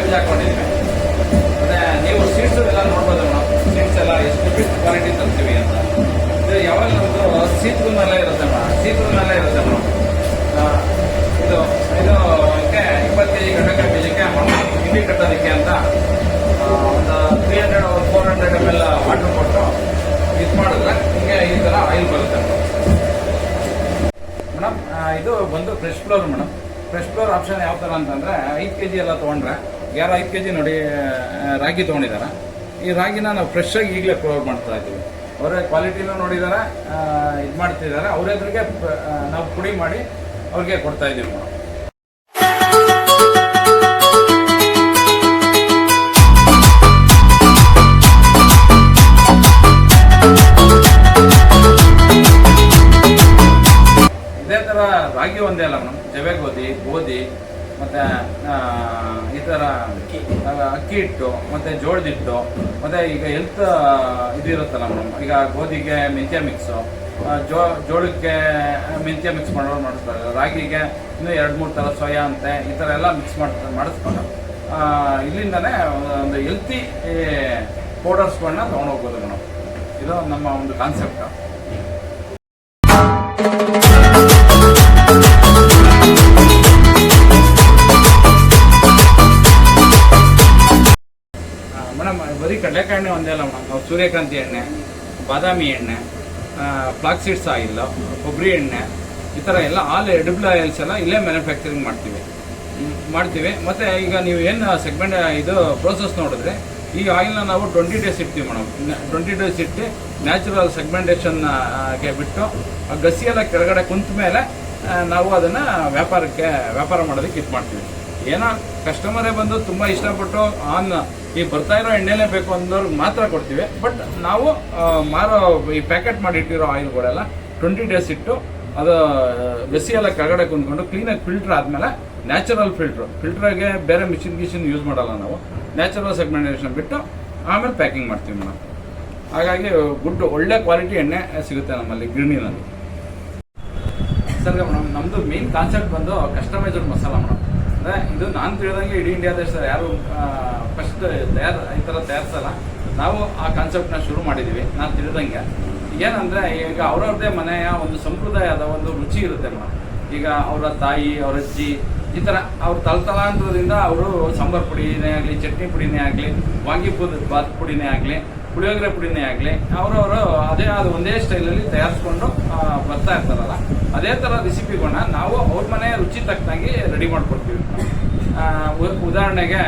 ಬೀಜ ಹಾಕೊಂಡಿದ್ದೀವಿ. ಮತ್ತೆ ನೀವು ಸೀಡ್ಸ್ ಎಲ್ಲ ನೋಡ್ಬೋದು ಮೇಡಮ್. ಸೀಡ್ಸ್ ಎಲ್ಲ ಎಷ್ಟು ಬೆಸ್ಟ್ ಕ್ವಾಲಿಟಿ ತರ್ತೀವಿ ಅಂತ. ಇದು ಯಾವಾಗ ನಮ್ಮದು ಸೀತ್ಗುನಲ್ಲೇ ಇರುತ್ತೆ ಮೇಡಮ್. ಸೀತ್ಗುನಲ್ಲೇ ಇರುತ್ತೆ ಮೇಡಮ್. ಇದು ಇದು ಇದಕ್ಕೆ 20 kg ಗಡ್ಡೆಕಾಯಿ ಬೀಜಕ್ಕೆ ಹಿಂಡಿ ಕಟ್ಟೋದಕ್ಕೆ ಅಂತ ಒಂದು 300 or 400 ml ವಾಟರ್ ಕೊಟ್ಟು ಇದು ಮಾಡಿದ್ರೆ ಹಿಂಗೆ ಈ ಥರ ಆಯಿಲ್ ಬರುತ್ತೆ ಮೇಡಮ್. ಇದು ಬಂದು fresh floor madam. Fresh floor option ಯಾವ ಥರ ಅಂತಂದರೆ 5 kg ಎಲ್ಲ ತೊಗೊಂಡ್ರೆ ಯಾರು 5 kg ನೋಡಿ ರಾಗಿ ತೊಗೊಂಡಿದ್ದಾರೆ. ಈ ರಾಗಿನ ನಾವು ಫ್ರೆಶ್ ಆಗಿ ಈಗಲೇ ಪ್ರೊವೈಡ್ ಮಾಡ್ತಾ ಇದ್ದೀವಿ. ಅವರೇ ಕ್ವಾಲಿಟಿನೂ ನೋಡಿದ್ದಾರೆ, ಇದು ಮಾಡ್ತಿದ್ದಾರೆ. ಅವ್ರ ಎದುರಿಗೆ ನಾವು ಪುಡಿ ಮಾಡಿ ಅವ್ರಿಗೆ ಕೊಡ್ತಾ ಇದ್ದೀವಿ ಮೇಡಮ್. ಇದೇ ಥರ ರಾಗಿ ಒಂದೇ ಅಲ್ಲ ಮೇಡಮ್, ಜವೆ ಗೋಧಿ ಮತ್ತು ಈ ಥರ ಅಕ್ಕಿ ಹಿಟ್ಟು ಮತ್ತು ಜೋಳದ ಹಿಟ್ಟು ಮತ್ತು ಈಗ ಹೆಲ್ತ್ ಇದಿರುತ್ತಲ್ಲ ಮೇಡಮ್. ಈಗ ಗೋಧಿಗೆ ಮೆಂತ್ಯ ಮಿಕ್ಸು, ಜೋಳಕ್ಕೆ ಮೆಂತ್ಯ ಮಿಕ್ಸ್ ಮಾಡಿಸ್ತಾರೆ. ರಾಗಿಗೆ ಇನ್ನೂ 2-3 ಥರ ಸೋಯಾ ಅಂತೆ ಈ ಥರ ಎಲ್ಲ ಮಿಕ್ಸ್ ಮಾಡಿಸ್ಕೊಂಡು ಇಲ್ಲಿಂದನೇ ಒಂದು ಹೆಲ್ತಿ ಪೌಡರ್ಸ್ಗಳನ್ನ ತೊಗೊಂಡೋಗ್ಬೋದು ಮೇಡಮ್. ಇದು ನಮ್ಮ ಒಂದು ಕಾನ್ಸೆಪ್ಟ್. ಮೇಡಮ್ ಬರೀ ಕಡಲೆಕಾಯಿ ಎಣ್ಣೆ ಒಂದೇ ಅಲ್ಲ ಮೇಡಮ್. ನಾವು ಸೂರ್ಯಕಾಂತಿ ಎಣ್ಣೆ, ಬಾದಾಮಿ ಎಣ್ಣೆ, ಫ್ಲಾಕ್ ಸೀಡ್ಸ್ ಆಯಿಲ್, ಕೊಬ್ಬರಿ ಎಣ್ಣೆ, ಈ ಥರ ಎಲ್ಲ ಎಡಿಬಲ್ ಆಯಿಲ್ಸ್ ಎಲ್ಲ ಇಲ್ಲೇ ಮ್ಯಾನುಫ್ಯಾಕ್ಚರಿಂಗ್ ಮಾಡ್ತೀವಿ. ಮತ್ತು ಈಗ ನೀವು ಏನು ಸೆಗ್ಮೆಂಟ್ ಇದು ಪ್ರೋಸೆಸ್ ನೋಡಿದ್ರೆ ಈ ಆಯಿಲ್ನ ನಾವು 20 days ಇಡ್ತೀವಿ ಮೇಡಮ್. 20 days ಇಟ್ಟು ನ್ಯಾಚುರಲ್ ಸೆಗ್ಮೆಂಟೇಷನ್ಗೆ ಬಿಟ್ಟು ಗಸಿ ಎಲ್ಲ ಕೆಳಗಡೆ ಕುಂತ ಮೇಲೆ ನಾವು ಅದನ್ನು ವ್ಯಾಪಾರ ಮಾಡೋದಕ್ಕೆ ಇದು ಮಾಡ್ತೀವಿ. ಏನೋ ಕಸ್ಟಮರೇ ಬಂದು ತುಂಬ ಇಷ್ಟಪಟ್ಟು ಈ ಬರ್ತಾ ಇರೋ ಎಣ್ಣೆನೇ ಬೇಕು ಅಂದವ್ರಿಗೆ ಮಾತ್ರ ಕೊಡ್ತೀವಿ. ಬಟ್ ನಾವು ಮಾರೋ ಈ ಪ್ಯಾಕೆಟ್ ಮಾಡಿ ಇಟ್ಟಿರೋ ಆಯಿಲ್ಗಳೆಲ್ಲ 20 days ಇಟ್ಟು ಅದು ಗಸಿ ಎಲ್ಲ ಕೆಳಗಡೆ ಕುಂತ್ಕೊಂಡು ಕ್ಲೀನಾಗಿ ಫಿಲ್ಟರ್ ಆದಮೇಲೆ ನ್ಯಾಚುರಲ್ ಫಿಲ್ಟರ್ಗೆ ಬೇರೆ ಮಿಷಿನ್ ಯೂಸ್ ಮಾಡಲ್ಲ ನಾವು. ನ್ಯಾಚುರಲ್ ಸೆಗ್ಮೆಂಟೇಷನ್ ಬಿಟ್ಟು ಆಮೇಲೆ ಪ್ಯಾಕಿಂಗ್ ಮಾಡ್ತೀವಿ ಮೇಡಮ್. ಹಾಗಾಗಿ ಒಳ್ಳೆ ಕ್ವಾಲಿಟಿ ಎಣ್ಣೆ ಸಿಗುತ್ತೆ ನಮ್ಮಲ್ಲಿ ಗಿರಣಿನಲ್ಲಿ. ಸರ್ ಮೇಡಮ್, ನಮ್ಮದು ಮೇನ್ ಕಾನ್ಸೆಪ್ಟ್ ಬಂದು ಕಸ್ಟಮೈಸ್ಡ್ ಮಸಾಲ ಮೇಡಮ್. ಅಂದರೆ ಇದು ನಾನು ತಿಳಿದಂಗೆ ಇಡೀ ಇಂಡಿಯಾ ದೇಶದಲ್ಲಿ ಯಾರು ಫಸ್ಟ್ ಈ ಥರ ತಯಾರಿಸಲ್ಲ. ನಾವು ಆ ಕಾನ್ಸೆಪ್ಟ್ನ ಶುರು ಮಾಡಿದ್ದೀವಿ ನಾನು ತಿಳಿದಂಗೆ. ಏನಂದರೆ ಈಗ ಅವ್ರವ್ರದ್ದೇ ಮನೆಯ ಒಂದು ಸಂಪ್ರದಾಯದ ಒಂದು ರುಚಿ ಇರುತ್ತೆ ಮೇಡಮ್. ಈಗ ಅವರ ತಾಯಿ, ಅವರ ಅಜ್ಜಿ ಈ ಥರ ಅವ್ರ ತಲತಲಾಂತರದಿಂದ ಅವರು ಸಾಂಬಾರು ಪುಡಿನೇ ಆಗಲಿ, ಚಟ್ನಿ ಪುಡಿನೇ ಆಗಲಿ, ವಾಂಗಿ ಬಾತ್ ಪುಡಿನೇ ಆಗಲಿ, ಪುಳಿಯೋಗರೆ ಪುಡಿನೇ ಆಗಲಿ, ಅವರವರು ಒಂದೇ ಸ್ಟೈಲಲ್ಲಿ ತಯಾರಿಸ್ಕೊಂಡು ಬರ್ತಾ ಇರ್ತಾರಲ್ಲ, ಅದೇ ಥರ ರೆಸಿಪಿಗಳನ್ನ ನಾವು ಅವ್ರ ಮನೆಯ ರುಚಿ ತಕ್ಕನಾಗಿ ರೆಡಿ ಮಾಡ್ಕೊಡ್ತೀವಿ. ಉದಾಹರಣೆಗೆ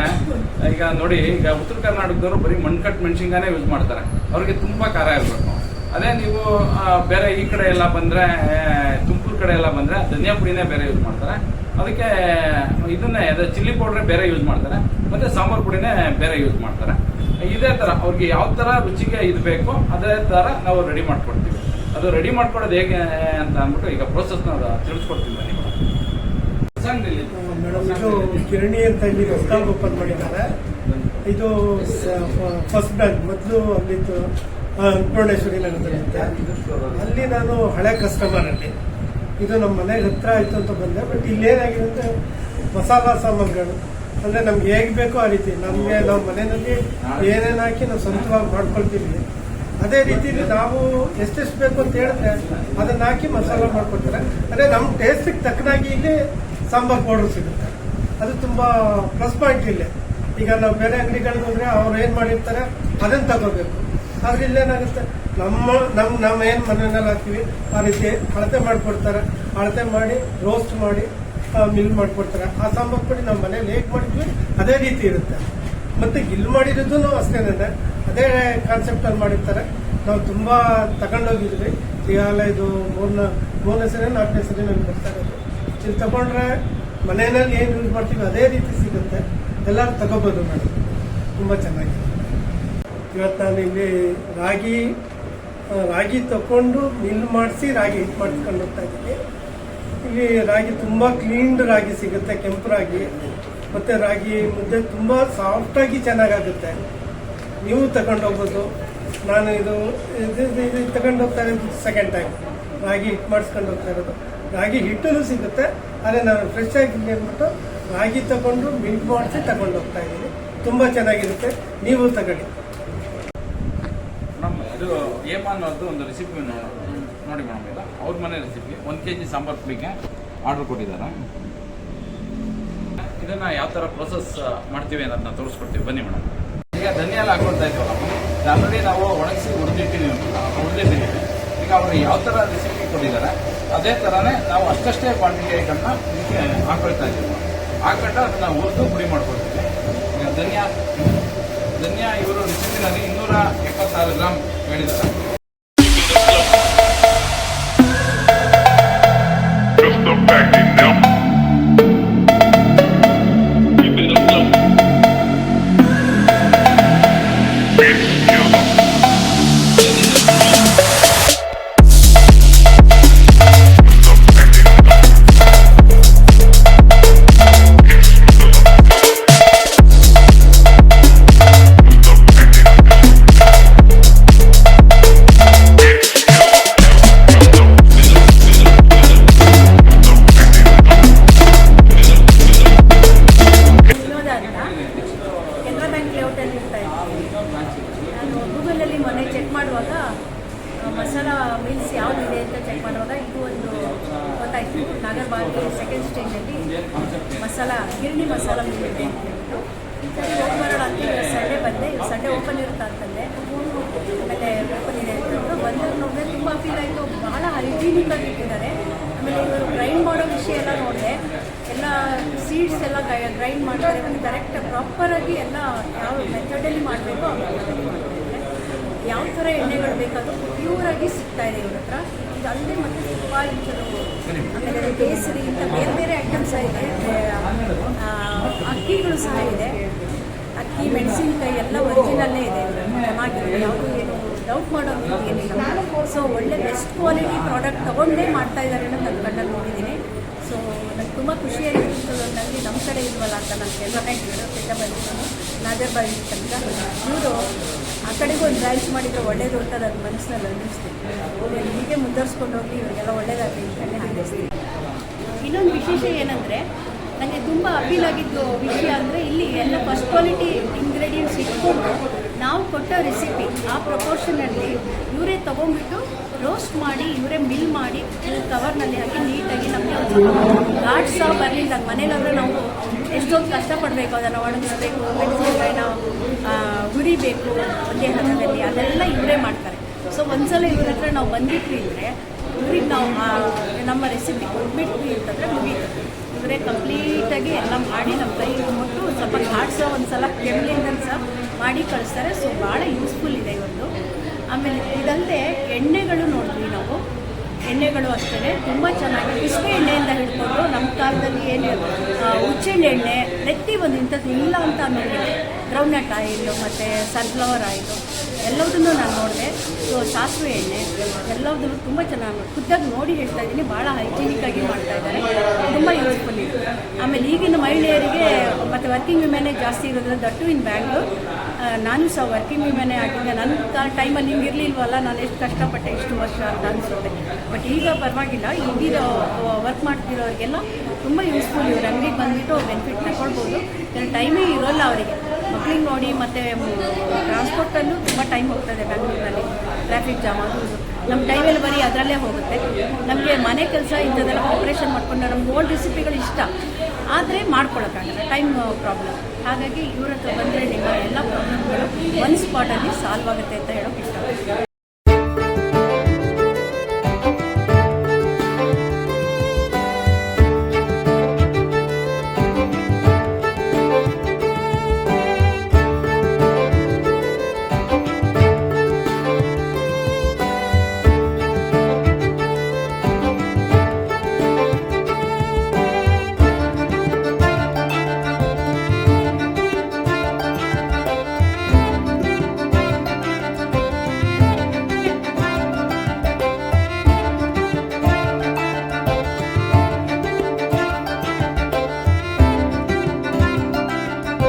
ಈಗ ನೋಡಿ, ಈಗ ಉತ್ತರ ಕರ್ನಾಟಕದವರು ಬರೀ ಮಣ್ಕಟ್ಟು ಮೆಣಸಿನ್ಕಾಯಿನೇ ಯೂಸ್ ಮಾಡ್ತಾರೆ. ಅವ್ರಿಗೆ ತುಂಬ ಖಾರ ಇರಬೇಕು. ಅದೇ ನೀವು ಬೇರೆ ಈ ಕಡೆ ಎಲ್ಲ ಬಂದರೆ, ತುಮಕೂರು ಕಡೆ ಎಲ್ಲ ಬಂದರೆ ಧನಿಯಾ ಪುಡಿನೇ ಬೇರೆ ಯೂಸ್ ಮಾಡ್ತಾರೆ. ಅದಕ್ಕೆ ಇದನ್ನೇ ಚಿಲ್ಲಿ ಪೌಡ್ರೇ ಬೇರೆ ಯೂಸ್ ಮಾಡ್ತಾರೆ, ಮತ್ತು ಸಾಂಬಾರು ಪುಡಿನೇ ಬೇರೆ ಯೂಸ್ ಮಾಡ್ತಾರೆ. ಇದೇ ಥರ ಅವ್ರಿಗೆ ಯಾವ ಥರ ರುಚಿಗೆ ಇದು ಬೇಕೋ ಅದೇ ಥರ ನಾವು ರೆಡಿ ಮಾಡ್ಕೊಡ್ತೀವಿ. ಅದು ರೆಡಿ ಮಾಡ್ಕೊಡೋದು ಹೇಗೆ ಅಂತ ಅಂದ್ಬಿಟ್ಟು ಈಗ ಪ್ರೋಸೆಸ್ನ ತಿಳಿಸ್ಕೊಡ್ತೀವಿ ಬನ್ನಿ ಮೇಡಮ್. ಇದು ಕಿರಣಿ ಅಂತ ಇಲ್ಲಿ ಹೊಸದಾಗಿ ಓಪನ್ ಮಾಡಿದ್ದಾರೆ. ಇದು ಫಸ್ಟ್ ಬ್ರಾಂಚ್. ಮೊದಲು ಅಲ್ಲಿತ್ತು ಅನ್ನಪೂರ್ಣೇಶ್ವರಿ ನಗರದಲ್ಲಿರುತ್ತೆ. ಅಲ್ಲಿ ನಾನು ಹಳೆ ಕಸ್ಟಮರ್ ಅಲ್ಲಿ. ಇದು ನಮ್ಮ ಮನೆಗೆ ಹತ್ರ ಆಯಿತು ಅಂತ ಬಂದೆ. ಬಟ್ ಇಲ್ಲೇನಾಗಿದೆ ಅಂದರೆ ಮಸಾಲ ಸಾಮಾನುಗಳು ಅಂದರೆ ನಮ್ಗೆ ಹೇಗೆ ಬೇಕೋ ಆ ರೀತಿ ನಾವು ಮನೆಯಲ್ಲಿ ಏನೇನು ಹಾಕಿ ನಾವು ಸ್ವಂತವಾಗಿ ಮಾಡ್ಕೊಳ್ತೀವಿ. ಅದೇ ರೀತಿಯಲ್ಲಿ ನಾವು ಎಷ್ಟೆಷ್ಟು ಬೇಕು ಅಂತ ಹೇಳಿದ್ರೆ ಅದನ್ನ ಹಾಕಿ ಮಸಾಲ ಮಾಡ್ಕೊಡ್ತಾರೆ. ಅಂದರೆ ನಮ್ಮ ಟೇಸ್ಟಿಗೆ ತಕ್ಕನಾಗಿ ಇಲ್ಲಿ ಸಾಂಬಾರ್ ಪೌಡರ್ ಸಿಗುತ್ತೆ. ಅದು ತುಂಬ ಪ್ಲಸ್ ಪಾಯಿಂಟ್ ಇಲ್ಲೇ. ಈಗ ನಾವು ಬೇರೆ ಅಂಗಡಿಗಳಿಗೆ ಹೋದ್ರೆ ಅವ್ರು ಏನು ಮಾಡಿರ್ತಾರೆ ಅದನ್ನು ತಗೋಬೇಕು. ಆದ್ರೆ ಇಲ್ಲೇನಾಗುತ್ತೆ, ನಮ್ಮ ಏನು ಮನೆಯಲ್ಲಿ ಹಾಕ್ತೀವಿ ಆ ರೀತಿ ಅಳತೆ ಮಾಡಿಕೊಡ್ತಾರೆ. ಅಳತೆ ಮಾಡಿ ರೋಸ್ಟ್ ಮಾಡಿ ಮಿಲ್ ಮಾಡಿಕೊಡ್ತಾರೆ. ಆ ಸಾಂಬಾರು ಪುಡಿ ನಮ್ಮ ಮನೇಲಿ ಹೇಗೆ ಮಾಡಿದ್ವಿ ಅದೇ ರೀತಿ ಇರುತ್ತೆ. ಮತ್ತೆ ಇಲ್ಲಿ ಮಾಡಿರೋದು ಅಷ್ಟೇನೆ ಅದೇ ಕಾನ್ಸೆಪ್ಟಲ್ಲಿ ಮಾಡಿರ್ತಾರೆ. ನಾವು ತುಂಬ ತಗೊಂಡೋಗಿದ್ವಿ. ಈಗಾಗಲೇ ಇದು ಮೂರನೇ ಸರಿ 4ನೇ ಸರಿ ನಮ್ಗೆ ಬರ್ತಾ ಇರೋದು. ಇಲ್ಲಿ ತಗೊಂಡ್ರೆ ಮನೆಯಲ್ಲಿ ಏನು ಯೂಸ್ ಮಾಡ್ತೀವಿ ಅದೇ ರೀತಿ ಸಿಗುತ್ತೆ. ಎಲ್ಲರೂ ತಗೋಬೋದು ಮೇಡಮ್. ತುಂಬ ಚೆನ್ನಾಗಿದೆ. ಇವತ್ತು ನಾನು ಇಲ್ಲಿ ರಾಗಿ ತಗೊಂಡು ಮಿಲ್ ಮಾಡಿಸಿ ರಾಗಿ ಹಿಟ್ಟು ಮಾಡಿಸ್ಕೊಂಡು ಹೋಗ್ತಾ ಇದ್ದೀನಿ. ಇಲ್ಲಿ ರಾಗಿ ತುಂಬ ಕ್ಲೀನ್ಡ್ ರಾಗಿ ಸಿಗುತ್ತೆ, ಕೆಂಪು ರಾಗಿ. ಮತ್ತು ರಾಗಿ ಮುದ್ದೆ ತುಂಬ ಸಾಫ್ಟಾಗಿ ಚೆನ್ನಾಗಾಗುತ್ತೆ. ನೀವು ತಗೊಂಡು ಹೋಗ್ಬೋದು. ನಾನು ಇದು ತಗೊಂಡು ಹೋಗ್ತಾ ಇರೋದು ಸೆಕೆಂಡ್ ಟೈಮ್. ರಾಗಿ ಹಿಟ್ಟು ಮಾಡಿಸ್ಕೊಂಡು ಹೋಗ್ತಾ ಇರೋದು. ರಾಗಿ ಹಿಟ್ಟೂ ಸಿಗುತ್ತೆ. ಆದರೆ ನಾನು ಫ್ರೆಶ್ ಆಗಿ ಅಂದ್ಬಿಟ್ಟು ರಾಗಿ ತಗೊಂಡು ಮಿಲ್ಕ್ ಮಾಡಿಸಿ ತಗೊಂಡು ಹೋಗ್ತಾ ಇದ್ದೀನಿ. ತುಂಬ ಚೆನ್ನಾಗಿರುತ್ತೆ, ನೀವು ತಗೊಳ್ಳಿ. ಮೇಡಮ್ ಇದು ಏಮಾ ಅನ್ನೋದು ಒಂದು ರೆಸಿಪಿ ನೋಡಿ ಮೇಡಮ್, ಇದು ಅವ್ರ ಮನೆ ರೆಸಿಪಿ. 1 kg ಸಾಂಬಾರು ಪುಡಿಗೆ ಆರ್ಡರ್ ಕೊಟ್ಟಿದ್ದಾರೆ. ಇದನ್ನು ಯಾವ ಥರ ಪ್ರೊಸೆಸ್ ಮಾಡ್ತೀವಿ ಅನ್ನೋದನ್ನ ತೋರಿಸ್ಕೊಡ್ತೀವಿ, ಬನ್ನಿ ಮೇಡಮ್. ಈಗ ಧನಿಯಾ ಎಲ್ಲ ಹಾಕೊಳ್ತಾ ಇದ್ದೀವಲ್ಲ, ಆಲ್ರೆಡಿ ನಾವು ಒಣಗಿಸಿ ಹುರಿದಿಟ್ಟಿದ್ದೀವಿ. ಈಗ ಅವರು ಯಾವ ಥರ ರೆಸಿಪಿ ಕೊಟ್ಟಿದ್ದಾರೆ ಅದೇ ಥರನೇ ನಾವು ಅಷ್ಟೇ ಕ್ವಾಂಟಿಟಿ ಐಟಮ್ನ ಇದಕ್ಕೆ ಹಾಕೊಳ್ತಾ ಇದ್ದೀವಿ. ಹಾಕ್ಬಿಟ್ಟು ಅದನ್ನು ಹುರಿದು ಪುಡಿ ಮಾಡ್ಕೊಳ್ತೀವಿ. ಈಗ ಧನಿಯಾ ಇವರು ರೆಸಿಪಿನಲ್ಲಿ 276 ಗ್ರಾಮ್ ಹೇಳಿದ್ದಾರೆ. ನಾನು ಗೂಗಲಲ್ಲಿ ಮೊನ್ನೆ ಚೆಕ್ ಮಾಡುವಾಗ ಮಸಾಲ ಮೀಲ್ಸ್ ಯಾವುದಿದೆ ಅಂತ ಚೆಕ್ ಮಾಡುವಾಗ ಇದು ಒಂದು ಗೊತ್ತಾಯಿತು. ನಾಗರಬಾವಿ ಸೆಕೆಂಡ್ ಸ್ಟೇಜಲ್ಲಿ ಗಿರಣಿ ಮಸಾಲ ಮೀಲ್ ಇದೆ ಅಂತ ಹೇಳ್ಬಿಟ್ಟು ಸರಿ ಹೋಗಿ ಬರೋಣ ಅಂತ ಸಂಡೇ ಬಂದೆ. ಸಂಡೇ ಓಪನ್ ಇರುತ್ತಾ ಅಂತಂದೆ, ಆಮೇಲೆ ಓಪನ್ ಇದೆ ಅಂತಂದು ಬಂದಾಗ ನೋಡಿದ್ರೆ ತುಂಬ ಫೀಲ್ ಆಯಿತು. ಬಹಳ ಹೈಜೀನಿಕ್ ಆಗಿ ಇಟ್ಟಿದ್ದಾರೆ. ಆಮೇಲೆ ಇವರು ಗ್ರೈಂಡ್ ಮಾಡೋ ವಿಷಯ ಎಲ್ಲ ನೋಡಿದೆ, ಎಲ್ಲ ಸೀಡ್ಸ್ ಎಲ್ಲ ಗ್ರೈಂಡ್ ಮಾಡ್ತಾರೆ. ಒಂದು ಕರೆಕ್ಟ್ ಪ್ರಾಪರಾಗಿ ಎಲ್ಲ ಯಾವ ಮೆಥಡಲ್ಲಿ ಮಾಡಬೇಕು ಆ ಮೆಥಡಲ್ಲಿ ಮಾಡ್ತಾ ಇದ್ದಾರೆ. ಯಾವ ಥರ ಎಣ್ಣೆಗಳು ಬೇಕಾದರೂ ಪ್ಯೂರಾಗಿ ಸಿಗ್ತಾ ಇದೆ ಇವ್ರ ಹತ್ರ. ಇದು ಅಲ್ಲದೆ ಮತ್ತು ತುಪ್ಪ ಇಂಥದ್ದು, ಆಮೇಲೆ ಕೇಸರಿ ಇಂಥ ಬೇರೆ ಬೇರೆ ಐಟಮ್ಸ್ ಇದೆ. ಅಕ್ಕಿಗಳು ಸಹ ಇದೆ. ಅಕ್ಕಿ, ಮೆಣಸಿನ್ಕಾಯಿ ಎಲ್ಲ ಒರಿಜಿನಲ್ಲೇ ಇದೆ. ಚೆನ್ನಾಗಿದೆ, ಯಾವುದು ಏನು ಡೌಟ್ ಮಾಡೋದು ಏನಿಲ್ಲ. ಸೊ ಒಳ್ಳೆ ಬೆಸ್ಟ್ ಕ್ವಾಲಿಟಿ ಪ್ರಾಡಕ್ಟ್ ತೊಗೊಂಡೇ ಮಾಡ್ತಾ ಇದ್ದಾರೆ ಅನ್ನೋದು ನನ್ನ ಕಣ್ಣಲ್ಲಿ ನೋಡಿದ್ದೀನಿ. ಸೊ ನನಗೆ ತುಂಬ ಖುಷಿಯಾಗಿತ್ತು. ನನಗೆ ನಮ್ಮ ಕಡೆ ಇಲ್ವಲ್ಲ ಅಂತ ನಾನು ಕೆಲವೇ ಕೇಳೋಕ್ಕಿಂತ ಬಂದಿದ್ದೀನಿ. ನಾಗರಬಾವಿ ತನಕ ಇವರು ಆ ಕಡೆಗೂ ಒಂದು ಬ್ರಾಂಚ್ ಮಾಡಿದರೆ ಒಳ್ಳೇದು ಅಂತ ನನ್ನ ಮನಸ್ಸಿನಲ್ಲಿ ಅನ್ನಿಸ್ತೀನಿ. ಹೀಗೆ ಮುಂದುವರ್ಸ್ಕೊಂಡು ಹೋಗಿ ಇವರಿಗೆಲ್ಲ ಒಳ್ಳೇದಾಗಲಿ ಅಂತ ಅನ್ನಿಸ್ತೀನಿ. ಇನ್ನೊಂದು ವಿಶೇಷ ಏನಂದರೆ, ನನಗೆ ತುಂಬ ಅಪೀಲ್ ಆಗಿದ್ದು ವಿಷಯ ಅಂದರೆ ಇಲ್ಲಿ ಎಲ್ಲ ಫಸ್ಟ್ ಕ್ವಾಲಿಟಿ ಇಂಗ್ರೀಡಿಯೆಂಟ್ಸ್ ಇಟ್ಕೊಂಡು ನಾವು ಕೊಟ್ಟ ರೆಸಿಪಿ ಆ ಪ್ರಪೋರ್ಷನಲ್ಲಿ ಇವರೇ ತೊಗೊಂಡ್ಬಿಟ್ಟು ರೋಸ್ಟ್ ಮಾಡಿ ಇವರೇ ಮಿಲ್ ಮಾಡಿ ಕವರ್ನಲ್ಲಿ ಹಾಕಿ ನೀಟಾಗಿ ನಮಗೆ ಒಂದು ಘಾಟ್ ಸಹ ಬರಲಿಲ್ಲ. ಮನೇಲಾದರೆ ನಾವು ಎಷ್ಟೊಂದು ಕಷ್ಟಪಡಬೇಕು, ಅದನ್ನು ಒಣಗಿಸ್ಬೇಕು, ಮೆಣಸಿನಕಾಯಿನ ಹುರಿಬೇಕು ಒಂದೇ ಹದದಲ್ಲಿ, ಅದೆಲ್ಲ ಇವರೇ ಮಾಡ್ತಾರೆ. ಸೊ ಒಂದ್ಸಲ ಇವ್ರ ಹತ್ರ ನಾವು ಬಂದಿಟ್ವಿ ಅಂದರೆ ಇವ್ರಿಗೆ ನಾವು ನಮ್ಮ ರೆಸಿಪಿ ಕೊಟ್ಬಿಟ್ವಿ ಅಂತಂದರೆ ಮುಗೀತು. ಇವರೇ ಕಂಪ್ಲೀಟಾಗಿ ಎಲ್ಲ ಮಾಡಿ ನಮ್ಮ ಕೈಗೆ ಕೊಟ್ಟು ಸ್ವಲ್ಪ ಘಾಟ್ ಸಹ ಒಂದು ಸಲ ಕೆಮ್ಮಲಿಂದ ಸಹ ಮಾಡಿ ಕಳಿಸ್ತಾರೆ. ಸೊ ಭಾಳ ಯೂಸ್ಫುಲ್ ಇದೆ ಇವತ್ತು. ಆಮೇಲೆ ಇದಲ್ಲದೆ ಎಣ್ಣೆಗಳು ನೋಡಿದ್ವಿ ನಾವು. ಎಣ್ಣೆಗಳು ಅಷ್ಟೇ ತುಂಬ ಚೆನ್ನಾಗಿ ಬಿಸಿಗೆ ಎಣ್ಣೆಯಿಂದ ಹಿಡ್ಕೊಂಡು ನಮ್ಮ ಕಾಲದಲ್ಲಿ ಏನು ಹುಚ್ಚೆಣ್ಣೆ ಎಣ್ಣೆ ನೆತ್ತಿ ಒಂದು ಇಂಥದ್ದು ಇಲ್ಲ ಅಂತ ನೋಡಿದೆ. ಗ್ರೌಂಡ್ನಟ್ ಆಯಿಲು ಮತ್ತು ಸನ್ಫ್ಲವರ್ ಆಯಿಲು ಎಲ್ಲದನ್ನೂ ನಾನು ನೋಡಿದೆ. ಸೊ ಸಾಸಿವೆ ಎಣ್ಣೆ ಎಲ್ಲದನ್ನು ತುಂಬ ಚೆನ್ನಾಗಿ ಖುದ್ದಾಗಿ ನೋಡಿ ಹೇಳ್ತಾ ಇದ್ದೀನಿ. ಭಾಳ ಹೈಜೀನಿಕ್ಕಾಗಿ ಮಾಡ್ತಾ ಇದ್ದಾರೆ, ತುಂಬ ಯೂಸ್ಫುಲ್ ಇದೆ. ಆಮೇಲೆ ಈಗಿನ ಮಹಿಳೆಯರಿಗೆ ಮತ್ತು ವರ್ಕಿಂಗ್ ವಿಮೆನೇ ಜಾಸ್ತಿ ಇರೋದ್ರಿಂದ ದಟ್ಟು ಇನ್ ಬ್ಯಾಂಗ್ಳೂರ್. ನಾನು ಸಹ ವರ್ಕಿಂಗ್ ವಿಮೆನೇ ಆಗಿದ್ದೆ. ನನ್ನ ಟೈಮಲ್ಲಿ ಹಿಂಗೆ ಇರಲಿಲ್ವಲ್ಲ, ನಾನು ಎಷ್ಟು ಕಷ್ಟಪಟ್ಟೆ ಇಷ್ಟು ವರ್ಷ ಅಂತ ಅನಿಸುತ್ತೆ. ಬಟ್ ಈಗ ಪರವಾಗಿಲ್ಲ, ಈಗಿನ ವರ್ಕ್ ಮಾಡ್ತಿರೋರಿಗೆಲ್ಲ ತುಂಬ ಯೂಸ್ಫುಲ್. ಇವ್ರ ಅಂಗಡಿಗೆ ಬಂದುಬಿಟ್ಟು ಬೆನಿಫಿಟ್ ತಗೊಳ್ಬೋದು. ಟೈಮೇ ಇರೋಲ್ಲ ಅವರಿಗೆ, ಮಕ್ಳಿಗೆ ನೋಡಿ. ಮತ್ತು ಟ್ರಾನ್ಸ್ಪೋರ್ಟಲ್ಲೂ ತುಂಬ ಟೈಮ್ ಹೋಗ್ತದೆ ಬ್ಯಾಂಗ್ಳೂರಿನಲ್ಲಿ, ಟ್ರಾಫಿಕ್ ಜಾಮ್ ಅದು. ನಮ್ಮ ಟೈಮಲ್ಲಿ ಬರೀ ಅದರಲ್ಲೇ ಹೋಗುತ್ತೆ. ನಮಗೆ ಮನೆ ಕೆಲಸ ಇಂಥದ್ದೆಲ್ಲ ಪ್ರಿಪ್ರೇಷನ್ ಮಾಡಿಕೊಂಡು ನಮ್ಗೆ ಓಲ್ಡ್ ರೆಸಿಪಿಗಳು ಇಷ್ಟ, ಆದರೆ ಮಾಡ್ಕೊಳಕ್ಕಾಗಲ್ಲ, ಟೈಮ್ ಪ್ರಾಬ್ಲಮ್. ಹಾಗಾಗಿ ಇವ್ರ ಹತ್ರ ಬಂದರೆ ನಿಮ್ಮ ಎಲ್ಲ ಪ್ರಾಬ್ಲಮ್ಗಳು ಒಂದು ಸ್ಪಾಟಲ್ಲಿ ಸಾಲ್ವ್ ಆಗುತ್ತೆ ಅಂತ ಹೇಳೋಕ್ಕೆ ಇಷ್ಟ.